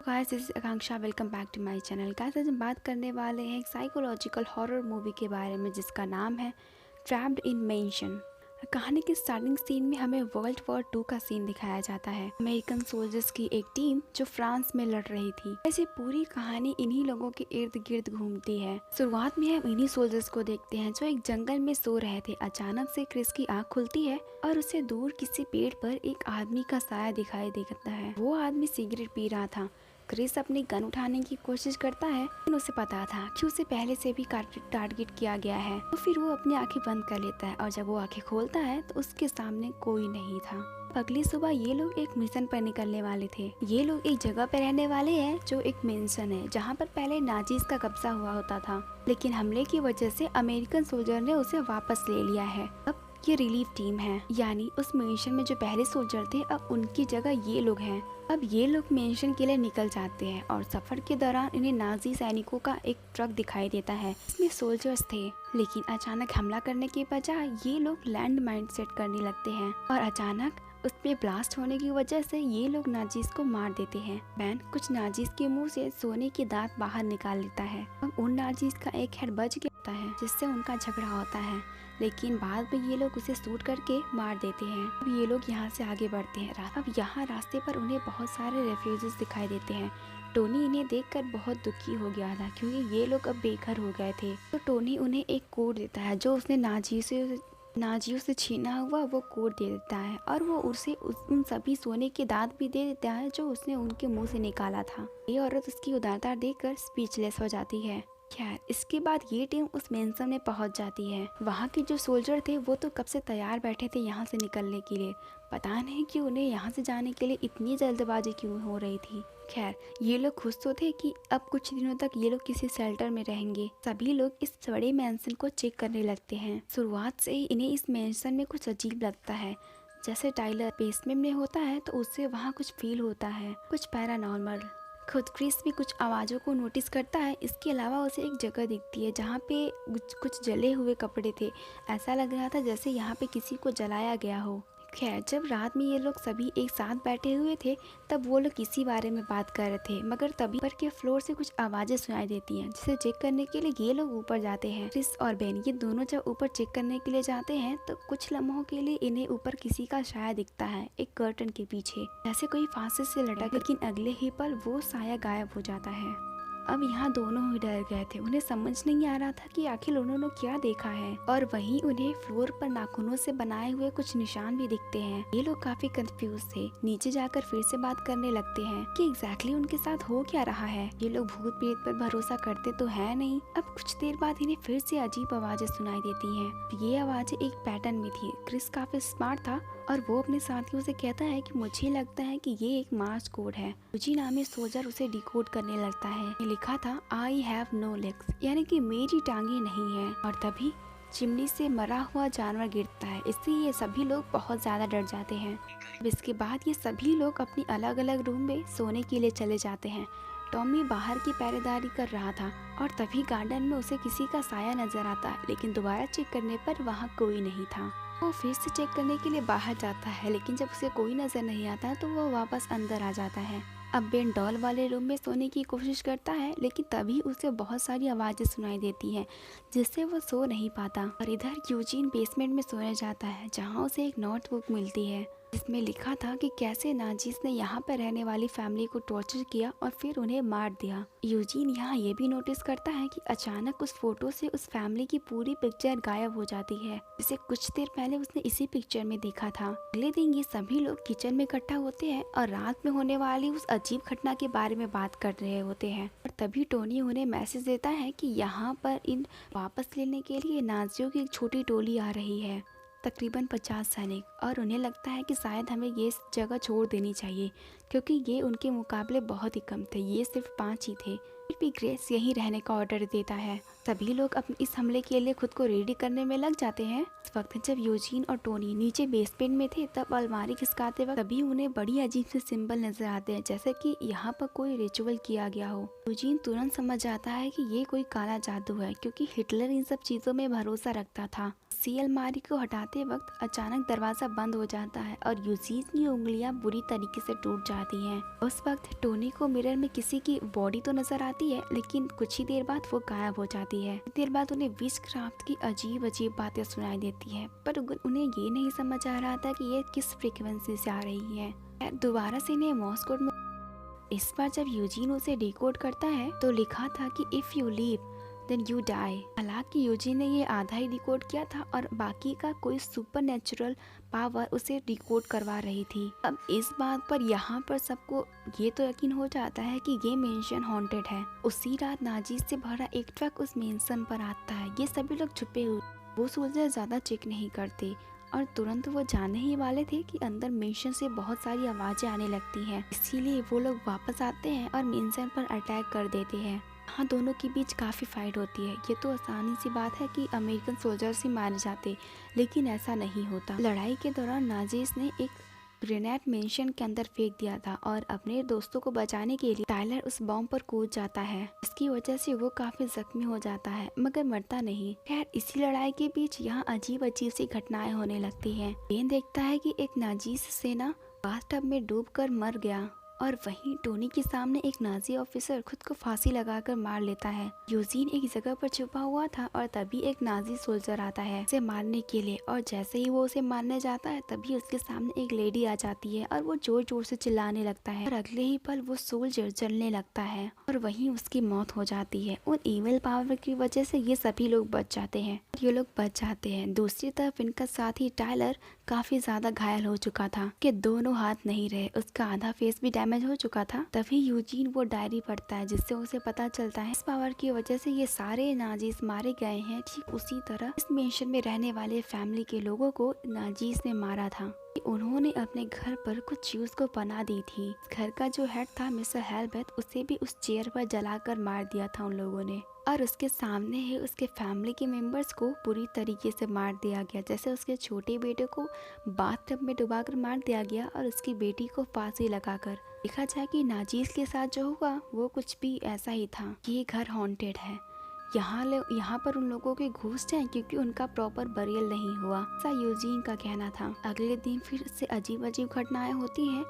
Guys, this is Akanksha. Welcome back to my channel. Guys, आज हम बात करने वाले हैं एक साइकोलॉजिकल हॉरर मूवी के बारे में जिसका नाम है ट्रैप्ड इन मेंशन। कहानी के स्टार्टिंग सीन में हमें वर्ल्ड वॉर 2 का सीन दिखाया जाता है। अमेरिकन सोल्जर्स की एक टीम जो फ्रांस में लड़ रही थी। ऐसे पूरी कहानी इन्हीं लोगों के इर्द गिर्द घूमती है। शुरुआत में हम इन्हीं सोल्जर्स को देखते हैं जो एक जंगल में सो रहे थे। अचानक से क्रिस की आंख खुलती है और उसे दूर किसी पेड़ पर एक आदमी का साया दिखाई देता है। वो आदमी सिगरेट पी रहा था। क्रिस अपनी गन उठाने की कोशिश करता है, लेकिन उसे पता था कि उसे पहले से भी टारगेट किया गया है। तो फिर वो अपनी आंखें बंद कर लेता है और जब वो आंखें खोलता है तो उसके सामने कोई नहीं था। अगली सुबह ये लोग एक मिशन पर निकलने वाले थे। ये लोग एक जगह पर रहने वाले हैं जो एक मेंशन है जहाँ पर पहले नाजीज का कब्जा हुआ होता था, लेकिन हमले की वजह से अमेरिकन सोल्जर ने उसे वापस ले लिया है। अब ये रिलीफ टीम है, यानी उस मेंशन में जो पहले सोल्जर थे अब उनकी जगह ये लोग हैं। अब ये लोग मेंशन के लिए निकल जाते हैं और सफर के दौरान इन्हें नाजी सैनिकों का एक ट्रक दिखाई देता है। इसमें सोल्जर्स थे, लेकिन अचानक हमला करने के बजाय ये लोग लैंड माइन सेट करने लगते हैं और अचानक उसमें ब्लास्ट होने की वजह से ये लोग नाजीज को मार देते हैं। बैन कुछ नाजीज के मुंह से सोने के दांत बाहर निकाल लेता है। अब उन नाजीज का एक हेड बच गया है जिससे उनका झगड़ा होता है, लेकिन बाद में ये लोग उसे शूट करके मार देते हैं। अब ये लोग यहाँ से आगे बढ़ते हैं। अब यहाँ रास्ते पर उन्हें बहुत सारे रेफ्यूजीज दिखाई देते हैं। टोनी इन्हें देखकर बहुत दुखी हो गया था क्योंकि ये लोग अब बेघर हो गए थे। तो टोनी उन्हें एक कोड देता है जो उसने नाजियों से छीना हुआ वो कोड दे देता है और वो उसे उन सभी सोने के दांत भी दे देता है जो उसने उनके मुंह से निकाला था। ये औरत उसकी उदारता देखकर स्पीचलेस हो जाती है। खैर, इसके बाद ये टीम उस मेंशन में पहुंच जाती है। वहाँ के जो सोल्जर थे वो तो कब से तैयार बैठे थे यहाँ से निकलने के लिए। पता नहीं कि उन्हें यहाँ से जाने के लिए इतनी जल्दबाजी क्यों हो रही थी। खैर, ये लोग खुश तो थे कि अब कुछ दिनों तक ये लोग किसी शेल्टर में रहेंगे। सभी लोग इस बड़े मेंशन को चेक करने लगते हैं। शुरुआत से ही इन्हें इस मेंशन में कुछ अजीब लगता है। जैसे टाइलर बेसमेंट में होता है तो उससे वहाँ कुछ फील होता है, कुछ पैरानॉर्मल। खुद क्रिस भी कुछ आवाज़ों को नोटिस करता है। इसके अलावा उसे एक जगह दिखती है जहाँ पे कुछ जले हुए कपड़े थे। ऐसा लग रहा था जैसे यहाँ पे किसी को जलाया गया हो। खैर, जब रात में ये लोग सभी एक साथ बैठे हुए थे तब वो लोग किसी बारे में बात कर रहे थे, मगर तभी ऊपर के फ्लोर से कुछ आवाजें सुनाई देती हैं जिसे चेक करने के लिए ये लोग ऊपर जाते हैं। क्रिस और बेन ये दोनों जब ऊपर चेक करने के लिए जाते हैं तो कुछ लम्हों के लिए इन्हें ऊपर किसी का साया दिखता है एक कर्टन के पीछे, जैसे कोई फांसी से लटक, लेकिन अगले ही पल वो साया गायब हो जाता है। अब यहाँ दोनों ही डर गए थे। उन्हें समझ नहीं आ रहा था कि आखिर उन्होंने क्या देखा है। और वहीं उन्हें फ्लोर पर नाखूनों से बनाए हुए कुछ निशान भी दिखते हैं। ये लोग काफी कंफ्यूज थे। नीचे जाकर फिर से बात करने लगते हैं कि एग्जैक्टली उनके साथ हो क्या रहा है। ये लोग भूत प्रेत पर भरोसा करते तो है नहीं। अब कुछ देर बाद इन्हें फिर से अजीब आवाजें सुनाई देती हैं। ये आवाजें एक पैटर्न में थी। क्रिस काफी स्मार्ट था और वो अपने साथियों से कहता है कि मुझे लगता है कि ये एक मार्स कोड है। तुझी नामी सोल्जर उसे डिकोड करने लगता है। लिखा था आई हैव नो लेग्स, यानी कि मेरी टांगे नहीं है। और तभी चिमनी से मरा हुआ जानवर गिरता है। इससे ये सभी लोग बहुत ज्यादा डर जाते हैं। इसके बाद ये सभी लोग अपनी अलग अलग रूम में सोने के लिए चले जाते हैं। टॉमी बाहर की पहरेदारी कर रहा था और तभी गार्डन में उसे किसी का साया नजर आता है, लेकिन दोबारा चेक करने पर वहाँ कोई नहीं था। वो फिर से चेक करने के लिए बाहर जाता है, लेकिन जब उसे कोई नजर नहीं आता तो वो वापस अंदर आ जाता है। अब बेन डॉल वाले रूम में सोने की कोशिश करता है, लेकिन तभी उसे बहुत सारी आवाजें सुनाई देती हैं जिससे वो सो नहीं पाता। और इधर यूजीन बेसमेंट में सोने जाता है जहाँ उसे एक नोटबुक मिलती है जिसमें लिखा था कि कैसे नाजीज ने यहाँ पर रहने वाली फैमिली को टॉर्चर किया और फिर उन्हें मार दिया। यूजीन यहाँ ये भी नोटिस करता है कि अचानक उस फोटो से उस फैमिली की पूरी पिक्चर गायब हो जाती है, जिसे कुछ देर पहले उसने इसी पिक्चर में देखा था। अगले दिन ये सभी लोग किचन में इकट्ठा होते हैं और रात में होने वाली उस अजीब घटना के बारे में बात कर रहे होते हैं। और तभी टोनी उन्हें मैसेज देता है कि यहाँ पर इन वापस लेने के लिए नाजियों की एक छोटी टोली आ रही है, तकरीबन 50 सैनिक, और उन्हें लगता है कि शायद हमें ये जगह छोड़ देनी चाहिए क्योंकि ये उनके मुकाबले बहुत ही कम थे। ये सिर्फ 5 ही थे। फिर भी ग्रेस यहीं रहने का ऑर्डर देता है। सभी लोग अपने इस हमले के लिए खुद को रेडी करने में लग जाते हैं। इस वक्त जब यूजीन और टोनी नीचे बेसमेंट में थे तब अलमारी खिसकाते वक्त तभी उन्हें बड़ी अजीब से सिंबल नजर आते हैं, जैसे कि यहाँ पर कोई रिचुअल किया गया हो। यूजीन तुरंत समझ जाता है कि ये कोई काला जादू है, क्योंकि हिटलर इन सब चीजों में भरोसा रखता था। सी अलमारी को हटाते वक्त अचानक दरवाजा बंद हो जाता है और यूजीन की उंगलियां बुरी तरीके से टूट जाती हैं। उस वक्त टोनी को मिरर में किसी की बॉडी तो नजर आती है, लेकिन कुछ ही देर बाद वो गायब हो जाती है। देर बाद उन्हें विचक्राफ्ट की अजीब अजीब बातें सुनाई देती है, पर उन्हें ये नहीं समझ आ रहा था कि ये किस फ्रीक्वेंसी से आ रही है। दोबारा से इन्हें मॉर्स कोड में इस बार जब यूजीन उसे डिकोड करता है तो लिखा था कि if you leave then you die. हालांकि यूजीन ने ये आधा ही डिकोड किया था और बाकी का कोई सुपरनेचुरल पावर उसे डिकोड करवा रही थी। अब इस बात पर यहाँ पर सबको ये तो यकीन हो जाता है कि ये मेंशन हॉन्टेड है। उसी रात नाजीज से भरा एक ट्रक उस मेंशन पर आता है। ये सभी लोग छुपे हुए, वो सोल्जर ज्यादा चेक नहीं करते और तुरंत वो जानने ही वाले थे कि अंदर मेंशन से बहुत सारी आवाजें आने लगती हैं। इसीलिए वो लोग वापस आते हैं और मेंशन पर अटैक कर देते हैं। यहाँ दोनों के बीच काफ़ी फाइट होती है। ये तो आसानी सी बात है कि अमेरिकन सोल्जर्स ही मारे जाते, लेकिन ऐसा नहीं होता। लड़ाई के दौरान नाजीज ने एक ग्रेनेड मेंशन के अंदर फेंक दिया था और अपने दोस्तों को बचाने के लिए टाइलर उस बॉम्ब पर कूद जाता है। इसकी वजह से वो काफी जख्मी हो जाता है, मगर मरता नहीं। खैर, इसी लड़ाई के बीच यहाँ अजीब अजीब सी घटनाएं होने लगती हैं। बेन देखता है कि एक नाजीज सेना बाथटब में डूबकर मर गया और वहीं टोनी के सामने एक नाजी ऑफिसर खुद को फांसी लगाकर मार लेता है। यूजीन एक जगह पर छुपा हुआ था और तभी एक नाजी सोल्जर आता है उसे मारने के लिए, और जैसे ही वो उसे मारने जाता है तभी उसके सामने एक लेडी आ जाती है और वो जोर जोर से चिल्लाने लगता है और अगले ही पल वो सोल्जर जलने लगता है और वहीं उसकी मौत हो जाती है। उन ईमेल पावर की वजह से ये सभी लोग बच जाते हैं। ये लोग बच जाते हैं। दूसरी तरफ इनका साथी टाइलर काफी ज्यादा घायल हो चुका था कि दोनों हाथ नहीं रहे, उसका आधा फेस भी डैमेज हो चुका था। तभी यूजीन वो डायरी पढ़ता है जिससे उसे पता चलता है इस पावर की वजह से ये सारे नाजीज मारे गए हैं। ठीक उसी तरह इस मेंशन में रहने वाले फैमिली के लोगों को नाजीज ने मारा था। उन्होंने अपने घर पर कुछ यूज को पनाह दी थी। घर का जो हेड था मिस्टर हेलबेथ, उसे भी उस चेयर पर जलाकर मार दिया था उन लोगों ने, और उसके सामने ही उसके फैमिली के मेंबर्स को पूरी तरीके से मार दिया गया। जैसे उसके छोटे बेटे को बाथटब में डुबाकर मार दिया गया और उसकी बेटी को फांसी लगाकर। देखा जाए कि नाजीज के साथ जो हुआ वो कुछ भी ऐसा ही था कि ये घर हॉन्टेड है। यहाँ पर उन लोगों के घुस जाएं क्योंकि उनका प्रॉपर बरियल नहीं हुआ, ऐसा यूजीन का कहना था। अगले दिन फिर से अजीब अजीब घटनाएं होती हैं।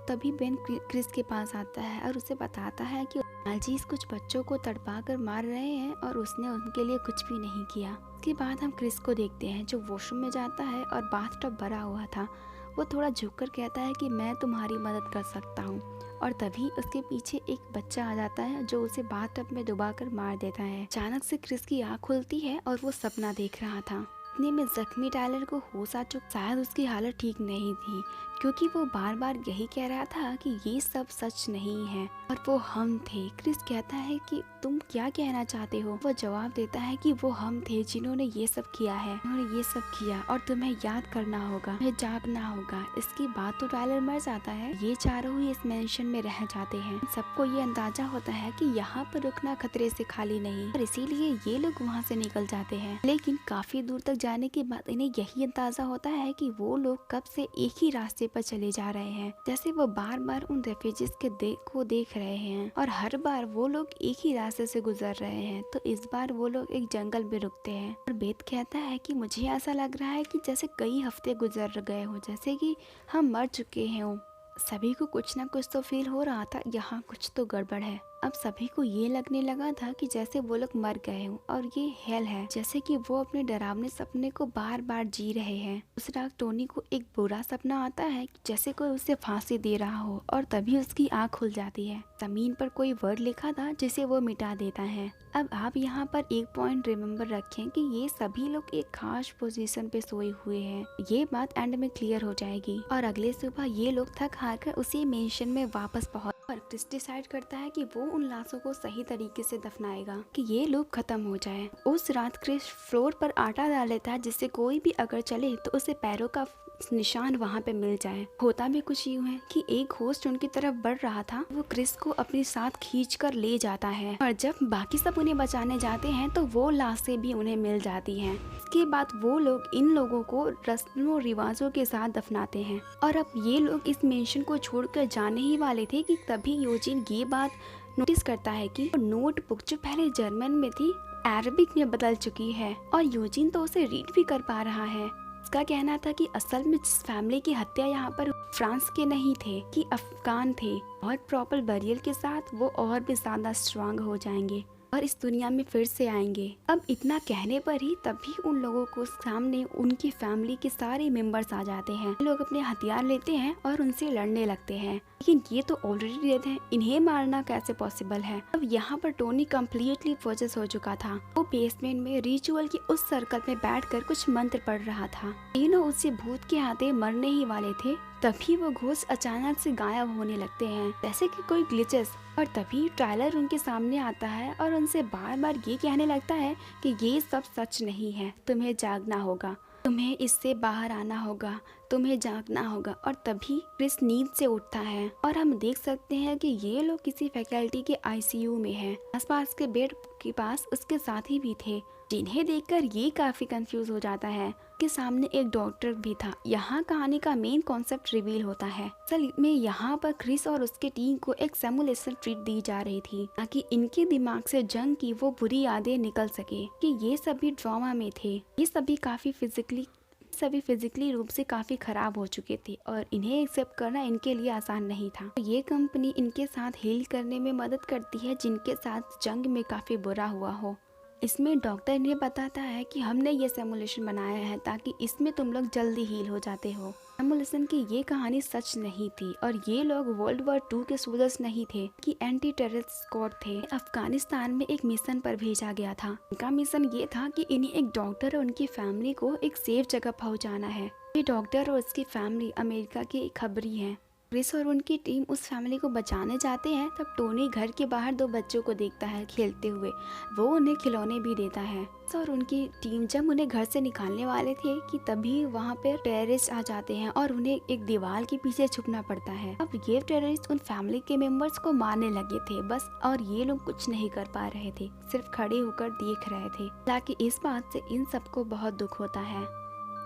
तभी बेन क्रिस के पास आता है और उसे बताता है कि नाजीज कुछ बच्चों को तड़पा कर मार रहे हैं और उसने उनके लिए कुछ भी नहीं किया। उसके बाद हम क्रिस को देखते हैं जो वॉशरूम में जाता है और बाथटब भरा हुआ था। वो थोड़ा झुककर कहता है कि मैं तुम्हारी मदद कर सकता हूँ, और तभी उसके पीछे एक बच्चा आ जाता है जो उसे बाथटब में डुबाकर मार देता है। अचानक से क्रिस की आँख खुलती है और वो सपना देख रहा था। इतने में जख्मी टाइलर को होश आ चुका। शायद उसकी हालत ठीक नहीं थी क्योंकि वो बार बार यही कह रहा था कि ये सब सच नहीं है और वो हम थे। क्रिस कहता है कि तुम क्या कहना चाहते हो? वो जवाब देता है कि वो हम थे जिन्होंने ये सब किया है, उन्होंने ये सब किया और तुम्हें याद करना होगा, तुम्हें जागना होगा। इसकी बात तो टाइलर मर जाता है। ये चारों ही इस मेंशन में रह जाते हैं। सबको ये अंदाजा होता है कि यहाँ पर रुकना खतरे से खाली नहीं, और इसीलिए ये लोग वहाँ से निकल जाते हैं। लेकिन काफी दूर तक जाने के बाद इन्हें यही अंदाजा होता है कि वो लोग कब से एक ही रास्ते पर चले जा रहे हैं। जैसे वो बार बार उन रेफ्यूजीज को देख रहे हैं और हर बार वो लोग एक ही रास्ते से गुजर रहे हैं। तो इस बार वो लोग एक जंगल में रुकते हैं और बेथ कहता है कि मुझे ऐसा लग रहा है कि जैसे कई हफ्ते गुजर गए हो, जैसे कि हम मर चुके हैं। सभी को कुछ ना कुछ तो फील हो रहा था, यहाँ कुछ तो गड़बड़ है। अब सभी को ये लगने लगा था कि जैसे वो लोग मर गए हों और ये हेल है, जैसे कि वो अपने डरावने सपने को बार बार जी रहे हैं। उस रात टोनी को एक बुरा सपना आता है जैसे कोई उसे फांसी दे रहा हो, और तभी उसकी आँख खुल जाती है। जमीन पर कोई वर्ड लिखा था जिसे वो मिटा देता है। अब आप यहाँ पर एक पॉइंट रिमेम्बर रखें कि ये सभी लोग एक खास पोजीशन पे सोए हुए हैं। ये बात एंड में क्लियर हो जाएगी और अगले सुबह ये लोग थक हार कर उसी मेंशन में वापस पहुँच और क्रिस डिसाइड करता है कि वो उन लाशों को सही तरीके से दफनाएगा कि ये लूप खत्म हो जाए। उस रात क्रिस फ्लोर पर आटा डाल लेता है जिससे कोई भी अगर चले तो उसे पैरों का निशान वहाँ पे मिल जाए। होता भी कुछ यूँ है कि एक होस्ट उनकी तरफ बढ़ रहा था, वो क्रिस को अपने साथ खींचकर ले जाता है और जब बाकी सब उन्हें बचाने जाते हैं तो वो लाशें भी उन्हें मिल जाती हैं। इसके बाद वो लोग इन लोगों को रस्मों रिवाजों के साथ दफनाते हैं और अब ये लोग इस मेंशन को छोड़कर जाने ही वाले थे कि तभी यूजिन ये बात नोटिस करता है कि नोटबुक जो पहले जर्मन में थी अरबिक में बदल चुकी है और यूजिन तो उसे रीड भी कर पा रहा है। उसका कहना था कि असल में जिस फैमिली की हत्या यहाँ पर फ्रांस के नहीं थे कि अफगान थे और प्रॉपर बरियल के साथ वो और भी ज्यादा स्ट्रांग हो जाएंगे और इस दुनिया में फिर से आएंगे। अब इतना कहने पर ही तभी उन लोगों को सामने उनकी फैमिली के सारे मेंबर्स आ जाते हैं। लोग अपने हथियार लेते हैं और उनसे लड़ने लगते हैं, लेकिन ये तो ऑलरेडी डेड हैं, इन्हें मारना कैसे पॉसिबल है। अब यहाँ पर टोनी कम्प्लीटली फोकस हो चुका था। वो बेसमेंट में रिचुअल के उस सर्कल में बैठकर कुछ मंत्र पढ़ रहा था। तीनों उसे भूत के हाथे मरने ही वाले थे, तभी वो घोस्ट अचानक से गायब होने लगते हैं जैसे कि कोई ग्लिचेस। और तभी टायलर उनके सामने आता है और उनसे बार बार ये कहने लगता है कि ये सब सच नहीं है, तुम्हें जागना होगा, तुम्हें इससे बाहर आना होगा, तुम्हें जागना होगा। और तभी क्रिस नींद से उठता है और हम देख सकते हैं कि ये लोग किसी फैकल्टी के आईसीयू में हैं। आसपास के बेड के पास उसके साथी भी थे, जिन्हें देखकर ये काफी कंफ्यूज हो जाता है कि सामने एक डॉक्टर भी था। यहाँ कहानी का मेन कॉन्सेप्ट रिवील होता है। असल में यहाँ पर क्रिस और उसके टीम को एक सिमुलेशन ट्रीट दी जा रही थी ताकि इनके दिमाग से जंग की वो बुरी यादें निकल सके कि ये सभी ड्रामा में थे। ये सभी फिजिकली रूप से काफी खराब हो चुके थे और इन्हें एक्सेप्ट करना इनके लिए आसान नहीं था। ये कंपनी इनके साथ हील करने में मदद करती है जिनके साथ जंग में काफी बुरा हुआ हो। इसमें डॉक्टर इन्हें बताता है कि हमने ये सिमुलेशन बनाया है ताकि इसमें तुम लोग जल्दी हील हो जाते हो। सिमुलेशन की ये कहानी सच नहीं थी और ये लोग वर्ल्ड वॉर 2 के सोल्जर्स नहीं थे कि एंटी टेररिस्ट स्क्वाड थे। अफगानिस्तान में एक मिशन पर भेजा गया था। इनका मिशन ये था कि इन्हें एक डॉक्टर और उनकी फैमिली को एक सेफ जगह पहुंचाना है। ये डॉक्टर और उसकी फैमिली अमेरिका के खबरी हैं। क्रिस और उनकी टीम उस फैमिली को बचाने जाते हैं। तब टोनी घर के बाहर 2 बच्चों को देखता है खेलते हुए, वो उन्हें खिलौने भी देता है। और उनकी टीम जब उन्हें घर से निकालने वाले थे कि तभी वहाँ पे टेररिस्ट आ जाते हैं और उन्हें एक दीवार के पीछे छुपना पड़ता है। अब ये टेररिस्ट उन फैमिली के मेंबर्स को मारने लगे थे बस, और ये लोग कुछ नहीं कर पा रहे थे, सिर्फ खड़े होकर देख रहे थे। ताकि इस बात से इन सबको बहुत दुख होता है।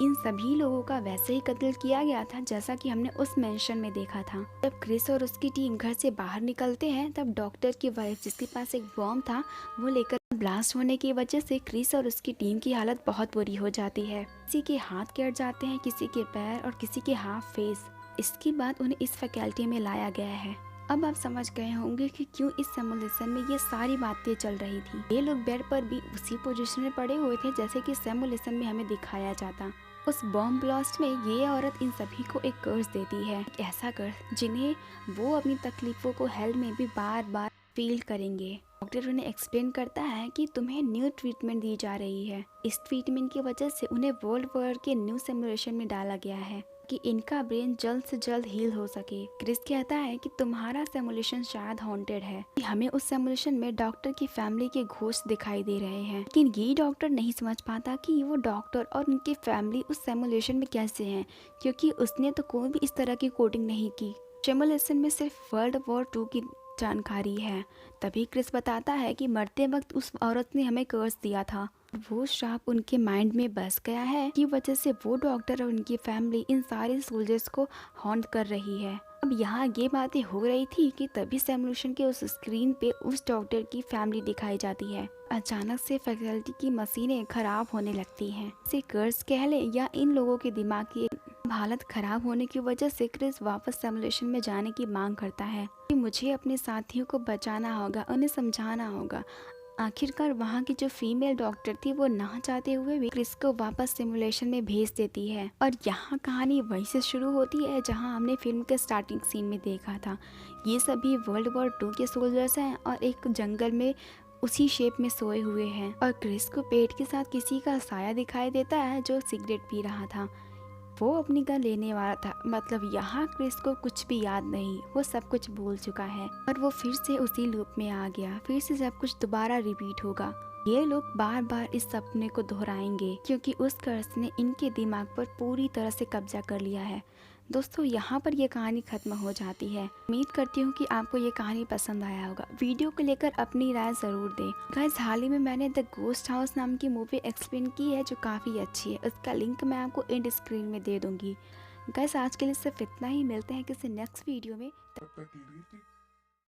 इन सभी लोगों का वैसे ही कत्ल किया गया था जैसा कि हमने उस मेंशन में देखा था। जब क्रिस और उसकी टीम घर से बाहर निकलते हैं तब डॉक्टर की वाइफ, जिसके पास एक बॉम्ब था, वो लेकर ब्लास्ट होने की वजह से क्रिस और उसकी टीम की हालत बहुत बुरी हो जाती है। किसी के हाथ कट जाते हैं, किसी के पैर और किसी के हाफ फेस। इसके बाद उन्हें इस फैकल्टी में लाया गया है। अब आप समझ गए होंगे कि क्यों इस सिमुलेशन में ये सारी बातें चल रही थी। ये लोग बेड पर भी उसी पोजीशन में पड़े हुए थे जैसे कि सिमुलेशन में हमें दिखाया जाता। उस बॉम्ब ब्लास्ट में ये औरत इन सभी को एक कर्स देती है, एक ऐसा कर्स जिन्हें वो अपनी तकलीफों को हेल में भी बार बार फील करेंगे। डॉक्टर उन्हें एक्सप्लेन करता है कि तुम्हें न्यू ट्रीटमेंट दी जा रही है। इस ट्रीटमेंट की वजह से उन्हें वर्ल्ड वॉर के न्यू सिमुलेशन में डाला गया है कि इनका ब्रेन जल्द से जल्द हील हो सके। क्रिस कहता है कि तुम्हारा सिमुलेशन शायद हॉन्टेड है। हमें उस सिमुलेशन में डॉक्टर की फैमिली के घोस्ट दिखाई दे रहे हैं, लेकिन ये डॉक्टर नहीं समझ पाता कि वो डॉक्टर और उनकी फैमिली उस सिमुलेशन में कैसे हैं, क्योंकि उसने तो कोई भी इस तरह की कोडिंग नहीं की। सिमुलेशन में सिर्फ वर्ल्ड वॉर 2 की जानकारी है। तभी क्रिस बताता है कि मरते वक्त उस औरत ने हमें कर्स दिया था। वो श्राप उनके माइंड में बस गया है की वजह से वो डॉक्टर और उनकी फैमिली इन सारे सोल्जर्स को हॉन्ट कर रही है। अब यहाँ ये बातें हो रही थी कि तभी सिमुलेशन के उस स्क्रीन पे उस डॉक्टर की फैमिली दिखाई जाती है। अचानक से फैकल्टी की मशीनें खराब होने लगती हैं। इसे कर्स कह ले या इन लोगों के दिमाग की हालत खराब होने की वजह से क्रिस वापस सिमुलेशन में जाने की मांग करता है कि मुझे अपने साथियों को बचाना होगा, उन्हें समझाना होगा। आखिरकार वहाँ की जो फीमेल डॉक्टर थी वो ना चाहते हुए भी क्रिस को वापस सिमुलेशन में भेज देती है और यहाँ कहानी वहीं से शुरू होती है जहाँ हमने फिल्म के स्टार्टिंग सीन में देखा था। ये सभी वर्ल्ड वॉर 2 के सोल्जर्स हैं और एक जंगल में उसी शेप में सोए हुए हैं और क्रिस को पेट के साथ किसी का साया दिखाई देता है जो सिगरेट पी रहा था। वो अपनी गन लेने वाला था। मतलब यहाँ क्रिस को कुछ भी याद नहीं, वो सब कुछ भूल चुका है और वो फिर से उसी लूप में आ गया। फिर से सब कुछ दोबारा रिपीट होगा। ये लोग बार बार इस सपने को दोहराएंगे क्योंकि उस कर्स ने इनके दिमाग पर पूरी तरह से कब्जा कर लिया है। दोस्तों यहाँ पर ये कहानी खत्म हो जाती है। उम्मीद करती हूँ कि आपको ये कहानी पसंद आया होगा। वीडियो को लेकर अपनी राय ज़रूर दें। गाइस हाल ही में मैंने द गोस्ट हाउस नाम की मूवी एक्सप्लेन की है जो काफ़ी अच्छी है। उसका लिंक मैं आपको एंड स्क्रीन में दे दूँगी। गाइस आज के लिए सिर्फ इतना ही। मिलते हैं किसी नेक्स्ट वीडियो में। तब तक के लिए